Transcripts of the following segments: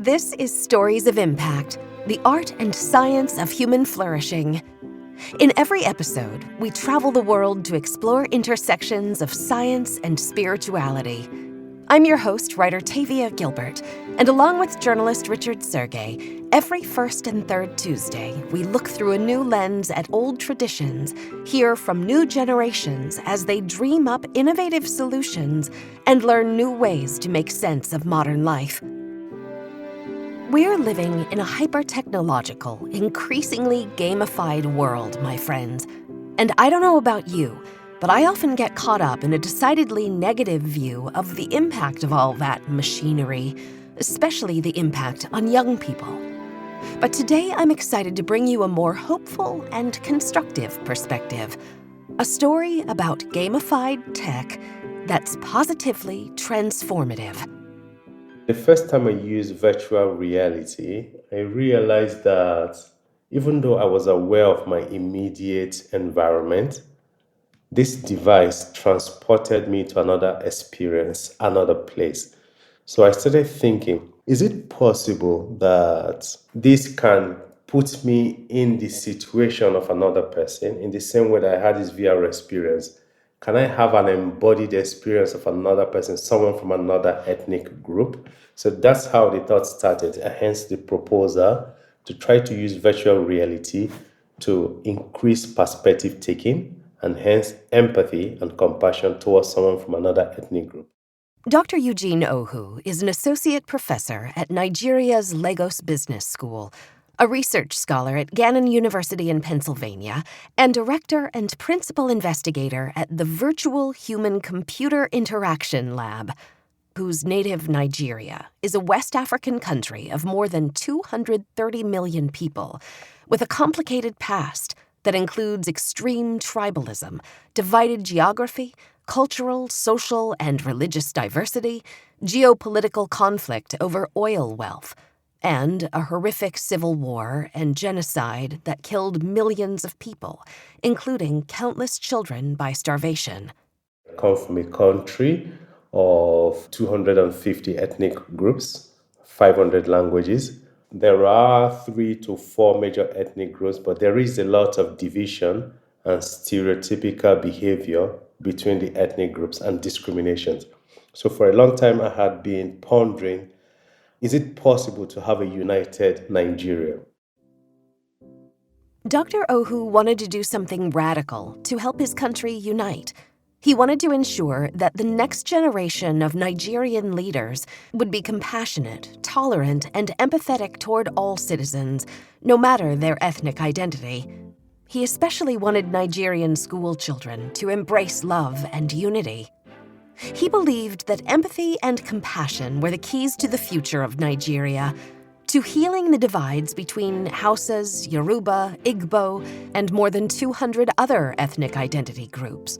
This is Stories of Impact, the art and science of human flourishing. In every episode, we travel the world to explore intersections of science and spirituality. I'm your host, writer Tavia Gilbert, and along with journalist Richard Sergey, every first and third Tuesday, we look through a new lens at old traditions, hear from new generations as they dream up innovative solutions, and learn new ways to make sense of modern life. We're living in a hyper-technological, increasingly gamified world, my friends. And I don't know about you, but I often get caught up in a decidedly negative view of the impact of all that machinery, especially the impact on young people. But today I'm excited to bring you a more hopeful and constructive perspective. A story about gamified tech that's positively transformative. The first time I used virtual reality, I realized that even though I was aware of my immediate environment, this device transported me to another experience, another place. So I started thinking, is it possible that this can put me in the situation of another person in the same way that I had this VR experience? Can I have an embodied experience of another person, someone from another ethnic group? So that's how the thought started, hence the proposal to try to use virtual reality to increase perspective taking and hence empathy and compassion towards someone from another ethnic group. Dr. Eugene Ohu is an associate professor at Nigeria's Lagos Business School, a research scholar at Gannon University in Pennsylvania, and director and principal investigator at the Virtual Human-Computer Interaction Lab, whose native Nigeria is a West African country of more than 230 million people, with a complicated past that includes extreme tribalism, divided geography, cultural, social, and religious diversity, geopolitical conflict over oil wealth, and a horrific civil war and genocide that killed millions of people, including countless children by starvation. I come from a country of 250 ethnic groups, 500 languages. There are 3 to 4 major ethnic groups, but there is a lot of division and stereotypical behavior between the ethnic groups and discriminations. So for a long time, I had been pondering, is it possible to have a united Nigeria? Dr. Ohu wanted to do something radical to help his country unite. He wanted to ensure that the next generation of Nigerian leaders would be compassionate, tolerant, and empathetic toward all citizens, no matter their ethnic identity. He especially wanted Nigerian school children to embrace love and unity. He believed that empathy and compassion were the keys to the future of Nigeria, to healing the divides between Hausas, Yoruba, Igbo, and more than 200 other ethnic identity groups.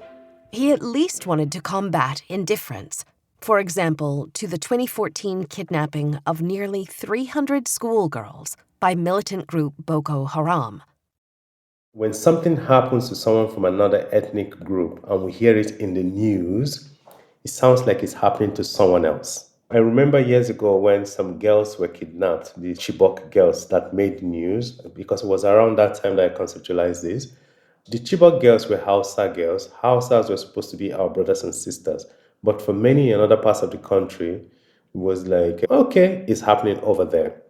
He at least wanted to combat indifference, for example, to the 2014 kidnapping of nearly 300 schoolgirls by militant group Boko Haram. When something happens to someone from another ethnic group and we hear it in the news, it sounds like it's happening to someone else. I remember years ago when some girls were kidnapped, the Chibok girls that made news, because it was around that time that I conceptualized this. The Chibok girls were Hausa girls. Hausas were supposed to be our brothers and sisters. But for many in other parts of the country, it was like, okay, it's happening over there.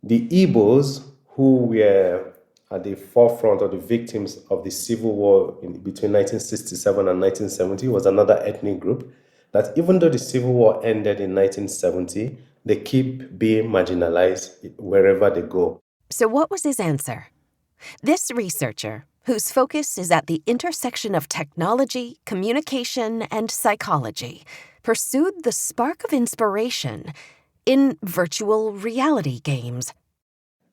The Igbos, who were at the forefront of the victims of the civil war between 1967 and 1970, was another ethnic group that even though the civil war ended in 1970, they keep being marginalized wherever they go. So what was his answer? This researcher, whose focus is at the intersection of technology, communication, and psychology, pursued the spark of inspiration in virtual reality games.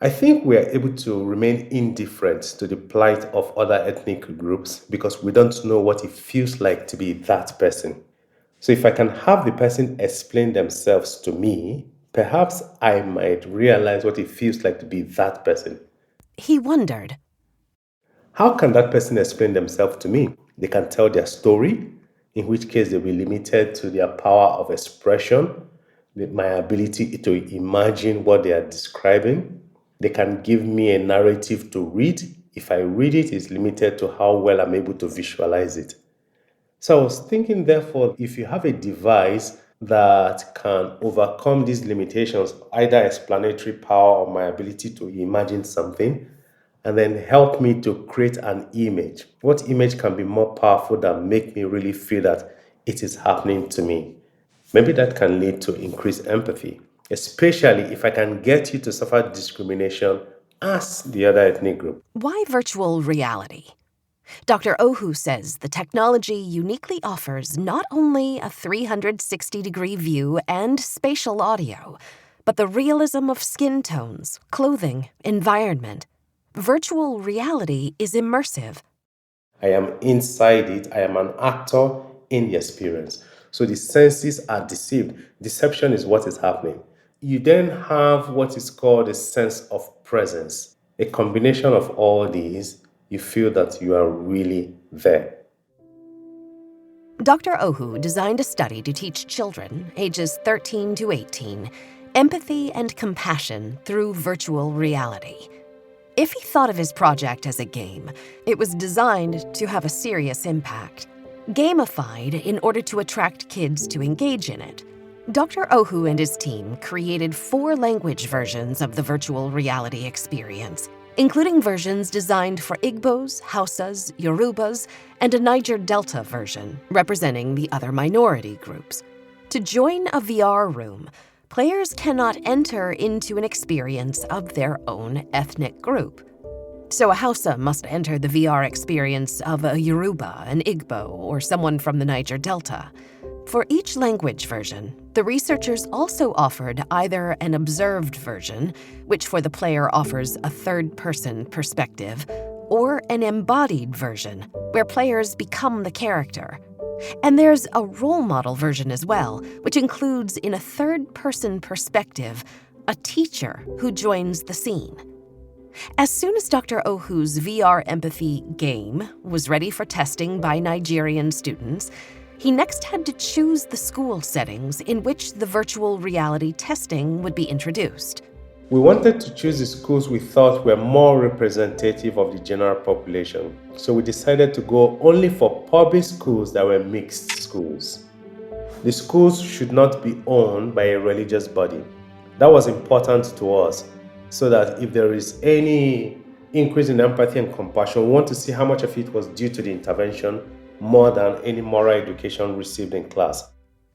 I think we are able to remain indifferent to the plight of other ethnic groups because we don't know what it feels like to be that person. So if I can have the person explain themselves to me, perhaps I might realize what it feels like to be that person. He wondered, How can that person explain themselves to me? They can tell their story, in which case they'll be limited to their power of expression. my ability to imagine what they are describing. They can give me a narrative to read. If I read it, it's limited to how well I'm able to visualize it. So I was thinking, therefore, if you have a device that can overcome these limitations, either explanatory power or my ability to imagine something, and then help me to create an image, what image can be more powerful than make me really feel that it is happening to me? Maybe that can lead to increased empathy, especially if I can get you to suffer discrimination as the other ethnic group. Why virtual reality? Dr. Ohu says the technology uniquely offers not only a 360-degree view and spatial audio, but the realism of skin tones, clothing, environment. Virtual reality is immersive. I am inside it. I am an actor in the experience. So the senses are deceived. Deception is what is happening. You then have what is called a sense of presence. A combination of all these, you feel that you are really there. Dr. Ohu designed a study to teach children, ages 13 to 18, empathy and compassion through virtual reality. If he thought of his project as a game, it was designed to have a serious impact. Gamified in order to attract kids to engage in it. Dr. Ohu and his team created 4 language versions of the virtual reality experience, including versions designed for Igbos, Hausas, Yorubas, and a Niger Delta version representing the other minority groups. To join a VR room, players cannot enter into an experience of their own ethnic group. So a Hausa must enter the VR experience of a Yoruba, an Igbo, or someone from the Niger Delta. For each language version, the researchers also offered either an observed version, which for the player offers a third-person perspective, or an embodied version, where players become the character. And there's a role model version as well, which includes, in a third-person perspective, a teacher who joins the scene. As soon as Dr. Ohu's VR empathy game was ready for testing by Nigerian students, he next had to choose the school settings in which the virtual reality testing would be introduced. We wanted to choose the schools we thought were more representative of the general population. So we decided to go only for public schools that were mixed schools. The schools should not be owned by a religious body. That was important to us, so that if there is any increase in empathy and compassion, we want to see how much of it was due to the intervention more than any moral education received in class.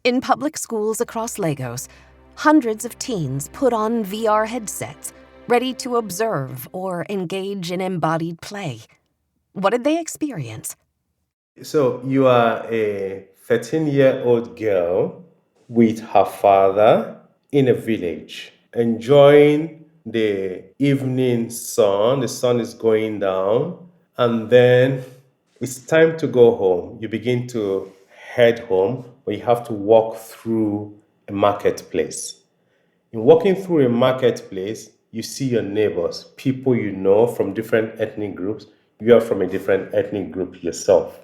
In public schools across Lagos, hundreds of teens put on VR headsets, ready to observe or engage in embodied play. What did they experience? So you are a 13-year-old girl with her father in a village, enjoying the evening sun. The sun is going down, and then it's time to go home. You begin to head home, but you have to walk through a marketplace. In walking through a marketplace, you see your neighbors, people you know from different ethnic groups. You are from a different ethnic group yourself.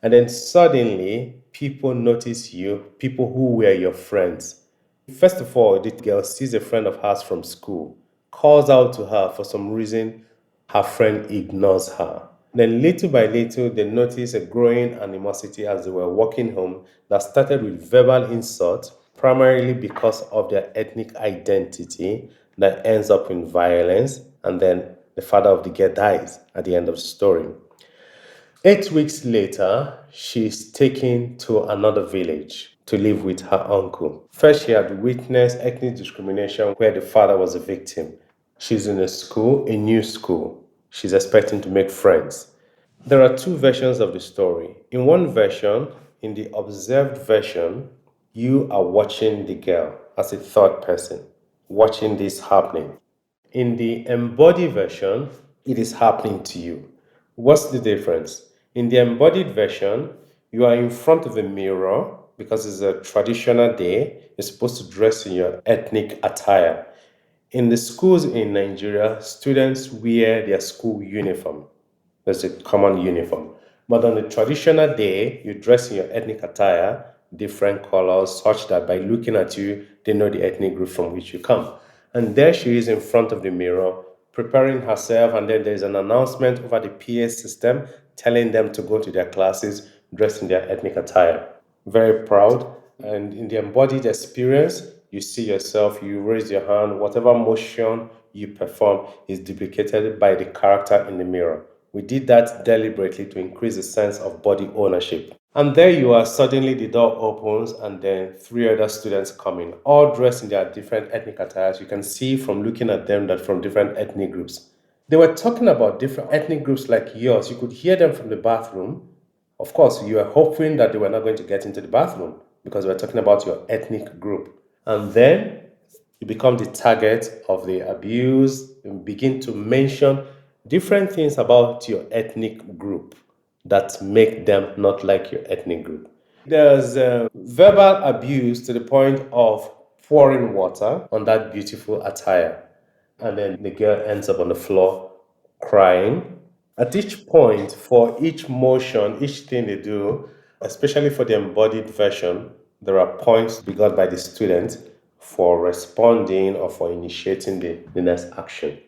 And then suddenly, people notice you, people who were your friends. First of all, the girl sees a friend of hers from school, calls out to her. For some reason, her friend ignores her. Then little by little, they notice a growing animosity as they were walking home that started with verbal insult, primarily because of their ethnic identity, that ends up in violence, and then the father of the girl dies at the end of the story. 8 weeks later, she's taken to another village to live with her uncle. First, she had witnessed ethnic discrimination where the father was a victim. She's in a school, a new school. She's expecting to make friends. There are 2 versions of the story. In one version, in the observed version, you are watching the girl as a third person, watching this happening. In the embodied version, it is happening to you. What's the difference? In the embodied version, you are in front of a mirror because it's a traditional day. You're supposed to dress in your ethnic attire. In the schools in Nigeria, students wear their school uniform. There's a common uniform. But on a traditional day, you dress in your ethnic attire, different colors, such that by looking at you, they know the ethnic group from which you come. And there she is in front of the mirror, preparing herself, and then there's an announcement over the PA system telling them to go to their classes dressed in their ethnic attire. Very proud. And in the embodied experience, you see yourself, you raise your hand, whatever motion you perform is duplicated by the character in the mirror. We did that deliberately to increase the sense of body ownership. And there you are, suddenly the door opens, and then three other students come in, all dressed in their different ethnic attires. You can see from looking at them that from different ethnic groups. They were talking about different ethnic groups like yours. You could hear them from the bathroom. Of course, you were hoping that they were not going to get into the bathroom because we're talking about your ethnic group. And then you become the target of the abuse and begin to mention different things about your ethnic group that make them not like your ethnic group. There's verbal abuse to the point of pouring water on that beautiful attire. And then the girl ends up on the floor crying. At each point, for each motion, each thing they do, especially for the embodied version, there are points to be got by the student for responding or for initiating the next action.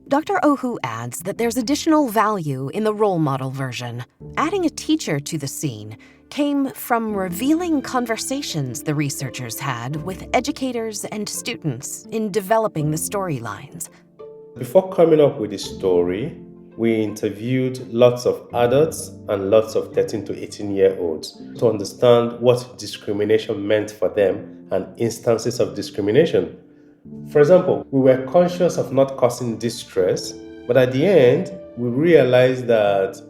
Dr. Ohu adds that there's additional value in the role model version. Adding a teacher to the scene came from revealing conversations the researchers had with educators and students in developing the storylines. Before coming up with the story, we interviewed lots of adults and lots of 13 to 18-year-olds to understand what discrimination meant for them and instances of discrimination. For example, we were conscious of not causing distress, but at the end, we realized that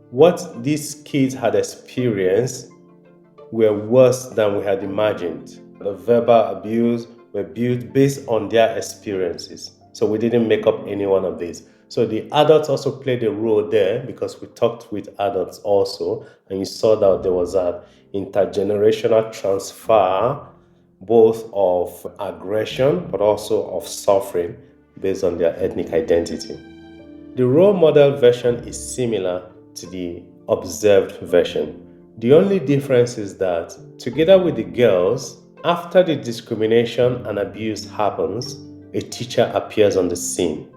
what these kids had experienced were worse than we had imagined. The verbal abuse were built based on their experiences. So we didn't make up any one of these. So the adults also played a role there because we talked with adults also, and you saw that there was an intergenerational transfer both of aggression but also of suffering based on their ethnic identity. The role model version is similar to the observed version. The only difference is that, together with the girls, after the discrimination and abuse happens, a teacher appears on the scene.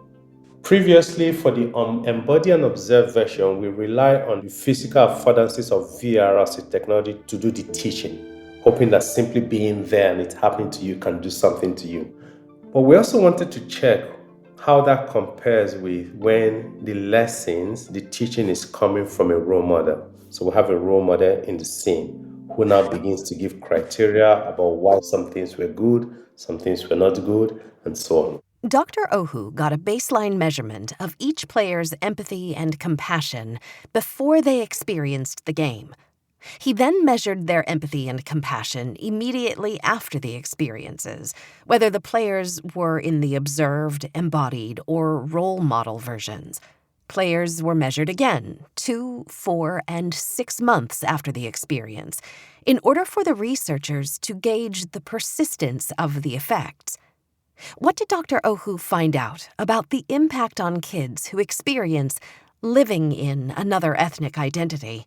Previously, for the embody and observe version, we rely on the physical affordances of VR as a technology to do the teaching, hoping that simply being there and it happening to you can do something to you. But we also wanted to check how that compares with when the lessons, the teaching is coming from a role model. So we have a role model in the scene who now begins to give criteria about why some things were good, some things were not good, and so on. Dr. Ohu got a baseline measurement of each player's empathy and compassion before they experienced the game. He then measured their empathy and compassion immediately after the experiences, whether the players were in the observed, embodied, or role model versions. Players were measured again 2, 4, and 6 months after the experience, in order for the researchers to gauge the persistence of the effects. What did Dr. Ohu find out about the impact on kids who experience living in another ethnic identity?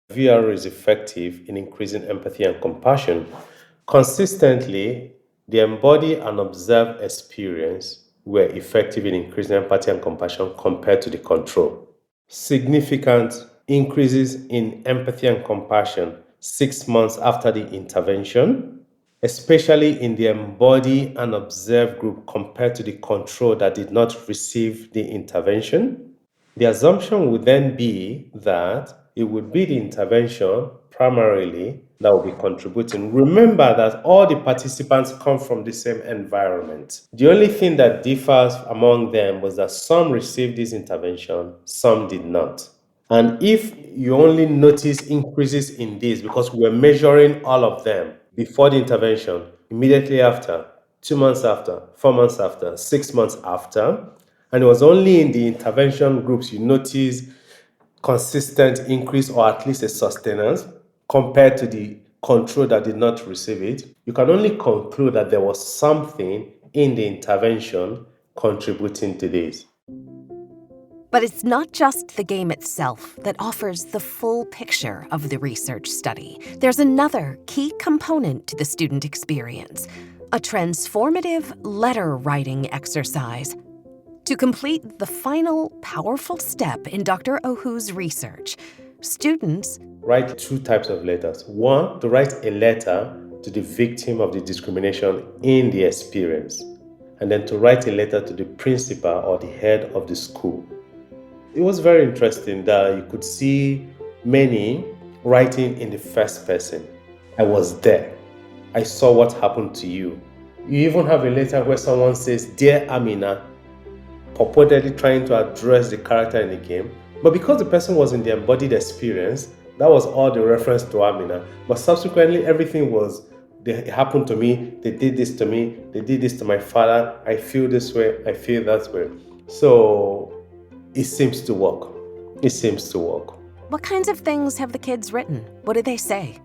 VR is effective in increasing empathy and compassion. Consistently, the embody and observe experience were effective in increasing empathy and compassion compared to the control. Significant increases in empathy and compassion 6 months after the intervention, especially in the embody and observe group compared to the control that did not receive the intervention. The assumption would then be that it would be the intervention primarily that will be contributing. Remember that all the participants come from the same environment. The only thing that differs among them was that some received this intervention, some did not. And if you only notice increases in this, because we're measuring all of them before the intervention, immediately after, 2 months after, 4 months after, 6 months after, and it was only in the intervention groups you notice consistent increase or at least a sustenance compared to the control that did not receive it, you can only conclude that there was something in the intervention contributing to this. But it's not just the game itself that offers the full picture of the research study. There's another key component to the student experience, a transformative letter writing exercise. To complete the final powerful step in Dr. Ohu's research, students write two types of letters. One, to write a letter to the victim of the discrimination in the experience, and then to write a letter to the principal or the head of the school. It was very interesting that you could see many writing in the first person. I was there. I saw what happened to you. You even have a letter where someone says, "Dear Amina," purportedly trying to address the character in the game. But because the person was in the embodied experience, that was all the reference to Amina. But subsequently, everything was, it happened to me, they did this to me, they did this to my father, I feel this way, I feel that way. So it seems to work. It seems to work. What kinds of things have the kids written? What did they say?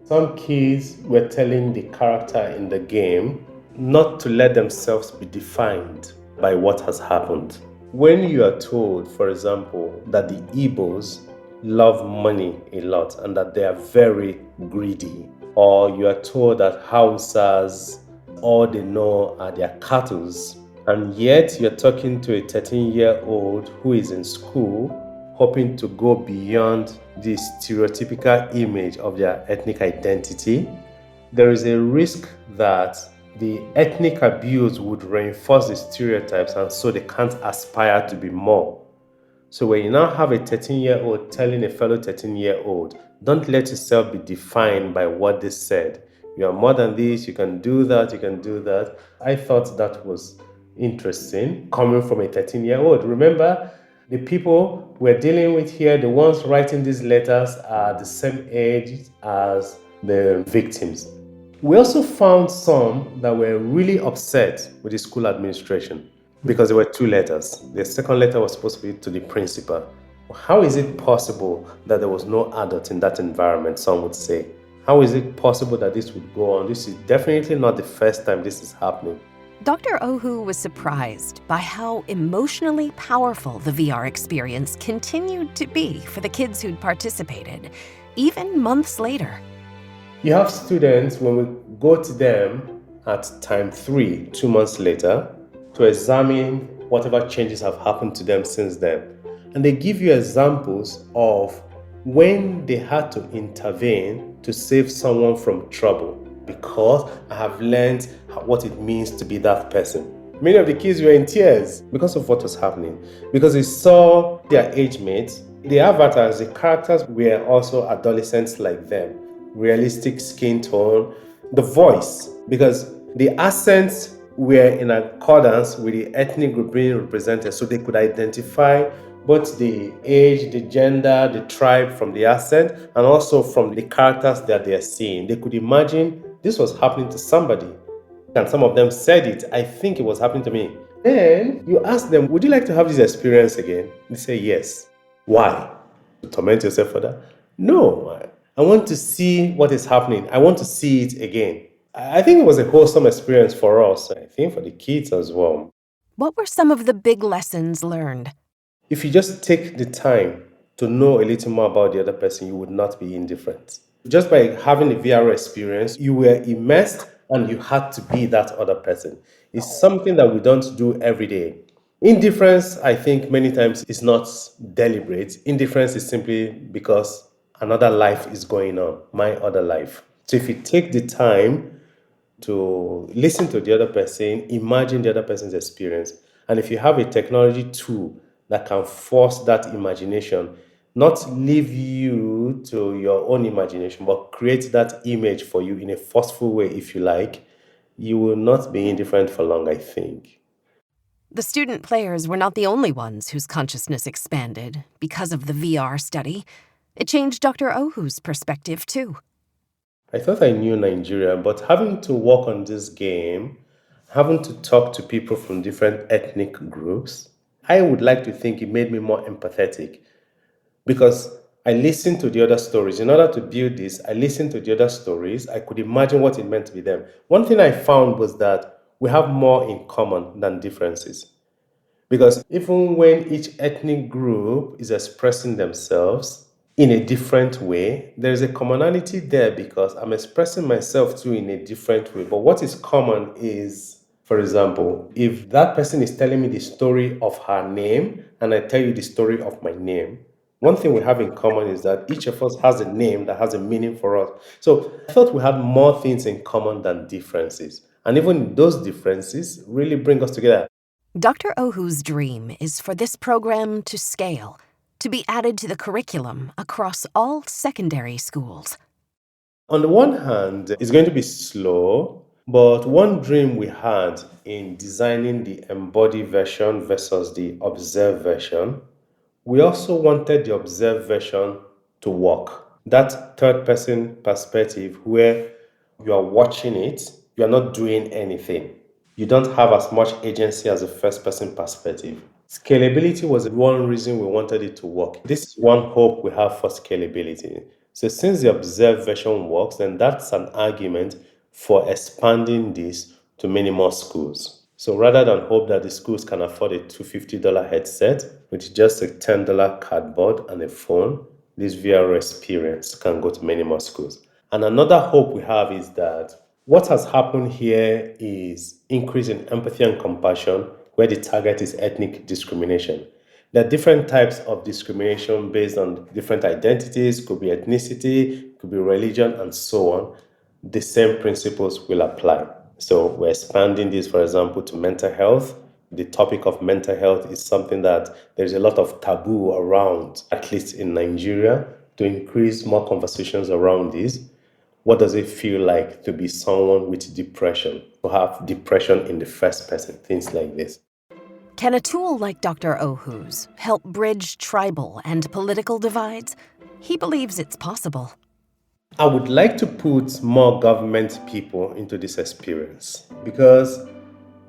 Some kids were telling the character in the game not to let themselves be defined by what has happened. When you are told, for example, that the Igbos love money a lot and that they are very greedy, or you are told that Hausas, all they know are their cattle, and yet you're talking to a 13-year-old who is in school hoping to go beyond the stereotypical image of their ethnic identity, there is a risk that the ethnic abuse would reinforce the stereotypes, and so they can't aspire to be more. So when you now have a 13-year-old telling a fellow 13-year-old, don't let yourself be defined by what they said. You are more than this, you can do that, you can do that. I thought that was interesting coming from a 13-year-old. Remember, the people we're dealing with here, the ones writing these letters, are the same age as the victims. We also found some that were really upset with the school administration because there were two letters. The second letter was supposed to be to the principal. How is it possible that there was no adult in that environment, some would say? How is it possible that this would go on? This is definitely not the first time this is happening. Dr. Ohu was surprised by how emotionally powerful the VR experience continued to be for the kids who'd participated, even months later. You have students, when we go to them at time 3, 2 months later, to examine whatever changes have happened to them since then. And they give you examples of when they had to intervene to save someone from trouble, because I have learned what it means to be that person. Many of the kids were in tears because of what was happening, because they saw their age mates, the avatars, the characters were also adolescents like them. Realistic skin tone, the voice, because the accents were in accordance with the ethnic group being represented, so they could identify both the age, the gender, the tribe from the accent, and also from the characters that they are seeing. They could imagine this was happening to somebody. And some of them said it, I think it was happening to me. Then you ask them, would you like to have this experience again? They say yes. Why? To torment yourself for that? No. I want to see what is happening. I want to see it again. I think it was a wholesome experience for us. I think for the kids as well. What were some of the big lessons learned? If you just take the time to know a little more about the other person, you would not be indifferent. Just by having a VR experience, you were immersed and you had to be that other person. It's something that we don't do every day. Indifference, I think many times is not deliberate. Indifference is simply because another life is going on, my other life. So if you take the time to listen to the other person, imagine the other person's experience, and if you have a technology tool that can force that imagination, not leave you to your own imagination, but create that image for you in a forceful way, if you like, you will not be indifferent for long, I think. The student players were not the only ones whose consciousness expanded because of the VR study. It changed Dr. Ohu's perspective, too. I thought I knew Nigeria, but having to work on this game, having to talk to people from different ethnic groups, I would like to think it made me more empathetic, because I listened to the other stories. In order to build this, I listened to the other stories. I could imagine what it meant to be them. One thing I found was that we have more in common than differences. Because even when each ethnic group is expressing themselves in a different way, there's a commonality there because I'm expressing myself too in a different way. But what is common is, for example, if that person is telling me the story of her name and I tell you the story of my name, one thing we have in common is that each of us has a name that has a meaning for us. So I thought we had more things in common than differences. And even those differences really bring us together. Dr. Ohu's dream is for this program to scale, to be added to the curriculum across all secondary schools. On the one hand, it's going to be slow, but one dream we had in designing the embodied version versus the observed version, we also wanted the observed version to work. That third person perspective where you are watching it, you are not doing anything. You don't have as much agency as a first person perspective. Scalability was one reason we wanted it to work. This is one hope we have for scalability. So since the observed version works, then that's an argument for expanding this to many more schools. So rather than hope that the schools can afford a $250 headset with just a $10 cardboard and a phone, this VR experience can go to many more schools. And another hope we have is that what has happened here is increase in empathy and compassion where the target is ethnic discrimination. There are different types of discrimination based on different identities, could be ethnicity, could be religion, and so on. The same principles will apply. So we're expanding this, for example, to mental health. The topic of mental health is something that there's a lot of taboo around, at least in Nigeria, to increase more conversations around this. What does it feel like to be someone with depression, to have depression in the first person, things like this. Can a tool like Dr. Ohu's help bridge tribal and political divides? He believes it's possible. I would like to put more government people into this experience because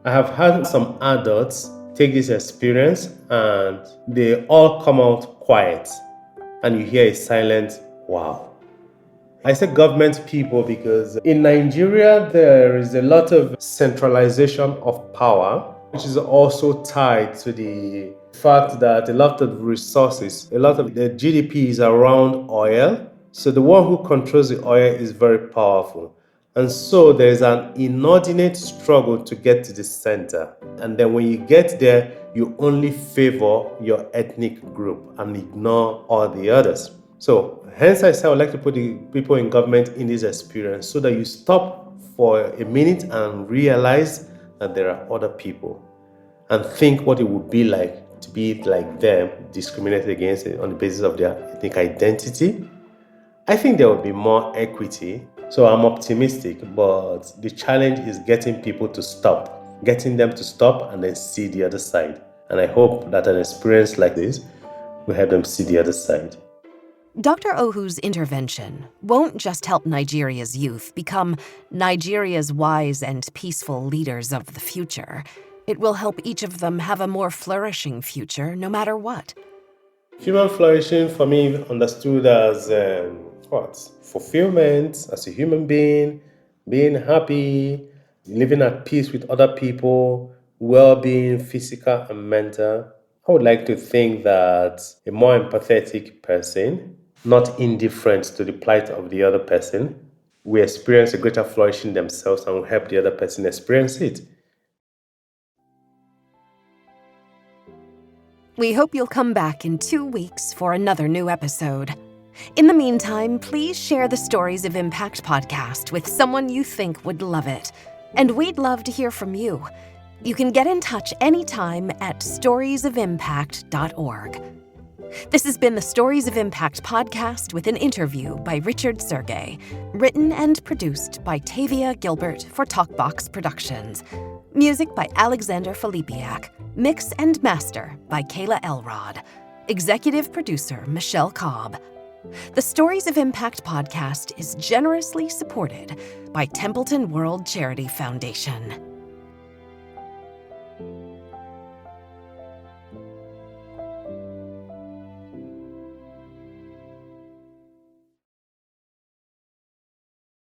I have had some adults take this experience and they all come out quiet and you hear a silent wow. I say government people because in Nigeria there is a lot of centralization of power, which is also tied to the fact that a lot of resources, a lot of the GDP is around oil. So the one who controls the oil is very powerful. And so there's an inordinate struggle to get to the center. And then when you get there, you only favor your ethnic group and ignore all the others. So hence I say I would like to put the people in government in this experience so that you stop for a minute and realize that there are other people and think what it would be like to be like them, discriminated against on the basis of their ethnic identity. I think there will be more equity. So I'm optimistic, but the challenge is getting people to stop, getting them to stop and then see the other side. And I hope that an experience like this will help them see the other side. Dr. Ohu's intervention won't just help Nigeria's youth become Nigeria's wise and peaceful leaders of the future. It will help each of them have a more flourishing future, no matter what. Human flourishing for me understood as what? Fulfillment as a human being, being happy, living at peace with other people, well-being, physical and mental. I would like to think that a more empathetic person, not indifferent to the plight of the other person, will experience a greater flourishing themselves and will help the other person experience it. We hope you'll come back in 2 weeks for another new episode. In the meantime, please share the Stories of Impact podcast with someone you think would love it. And we'd love to hear from you. You can get in touch anytime at storiesofimpact.org. This has been the Stories of Impact podcast with an interview by Richard Sergey, written and produced by Tavia Gilbert for Talkbox Productions. Music by Alexander Filipiak. Mix and master by Kayla Elrod. Executive producer Michelle Cobb. The Stories of Impact podcast is generously supported by Templeton World Charity Foundation.